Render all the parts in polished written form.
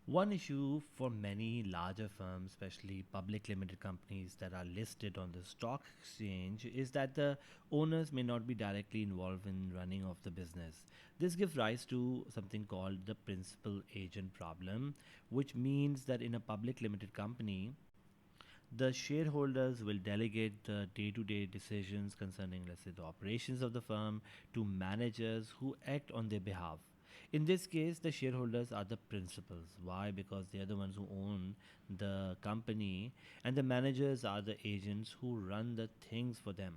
One issue for many larger firms, especially public limited companies that are listed on the stock exchange, is that the owners may not be directly involved in running of the business. This gives rise to something called the principal agent problem, which means that in a public limited company, the shareholders will delegate the day to day decisions concerning, let's say, the operations of the firm to managers who act on their behalf. In this case, the shareholders are the principals. Why? Because they are the ones who own the company, and the managers are the agents who run the things for them.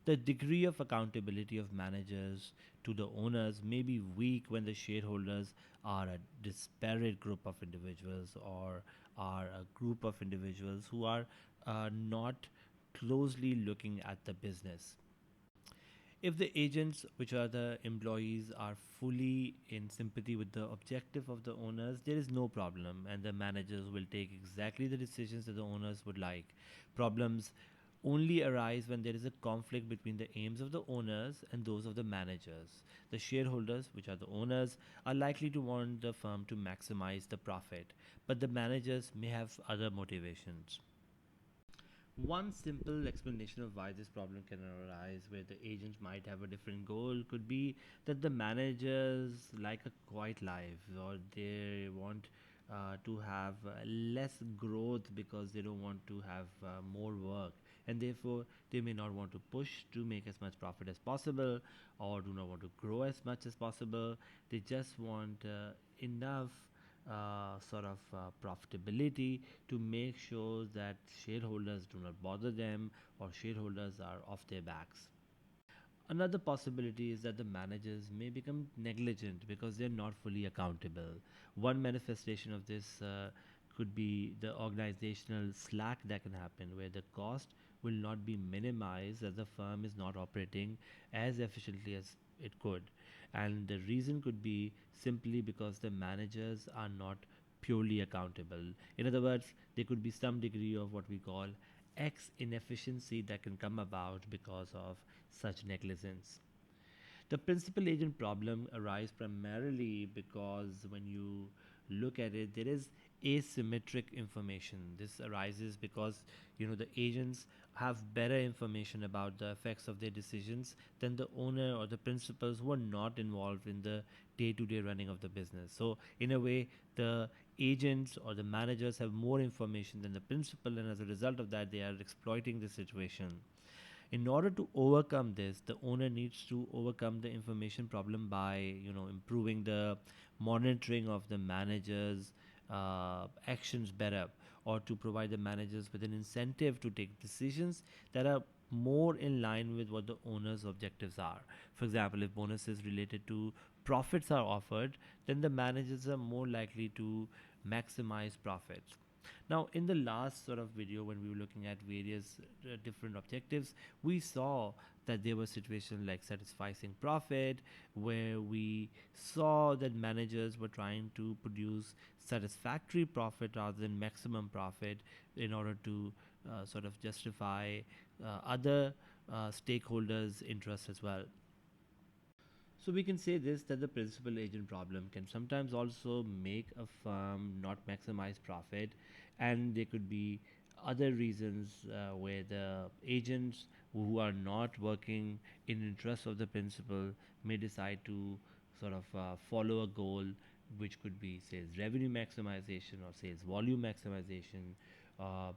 The degree of accountability of managers to the owners may be weak when the shareholders are a disparate group of individuals or are a group of individuals who are not closely looking at the business. If the agents, which are the employees, are fully in sympathy with the objective of the owners, there is no problem, and the managers will take exactly the decisions that the owners would like. Problems only arise when there is a conflict between the aims of the owners and those of the managers. The shareholders, which are the owners, are likely to want the firm to maximize the profit, but the managers may have other motivations. One simple explanation of why this problem can arise, where the agents might have a different goal, could be that the managers like a quiet life, or they want to have less growth because they don't want to have more work, and therefore they may not want to push to make as much profit as possible, or do not want to grow as much as possible. They just want enough profitability to make sure that shareholders do not bother them or shareholders are off their backs. Another possibility is that the managers may become negligent because they're not fully accountable. One manifestation of this could be the organizational slack that can happen, where the cost will not be minimized as the firm is not operating as efficiently as it could. And the reason could be simply because the managers are not purely accountable. In other words, there could be some degree of what we call X inefficiency that can come about because of such negligence. The principal agent problem arises primarily because when you look at it, there is asymmetric information. This arises because the agents have better information about the effects of their decisions than the owner or the principals who are not involved in the day-to-day running of the business. So in a way, the agents or the managers have more information than the principal, and as a result of that, they are exploiting the situation. In order to overcome this, the owner needs to overcome the information problem by improving the monitoring of the managers actions better, or to provide the managers with an incentive to take decisions that are more in line with what the owner's objectives are. For example, if bonuses related to profits are offered, then the managers are more likely to maximize profits. Now, in the last sort of video, when we were looking at various different objectives, we saw that there were situations like satisfying profit, where we saw that managers were trying to produce satisfactory profit rather than maximum profit in order to sort of justify other stakeholders' interests as well. So we can say this, that the principal agent problem can sometimes also make a firm not maximize profit, and there could be other reasons where the agents who are not working in interest of the principal may decide to sort of follow a goal which could be sales revenue maximization or sales volume maximization, uh,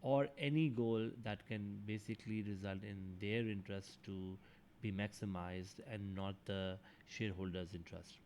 or any goal that can basically result in their interest to be maximized and not the shareholders' interest.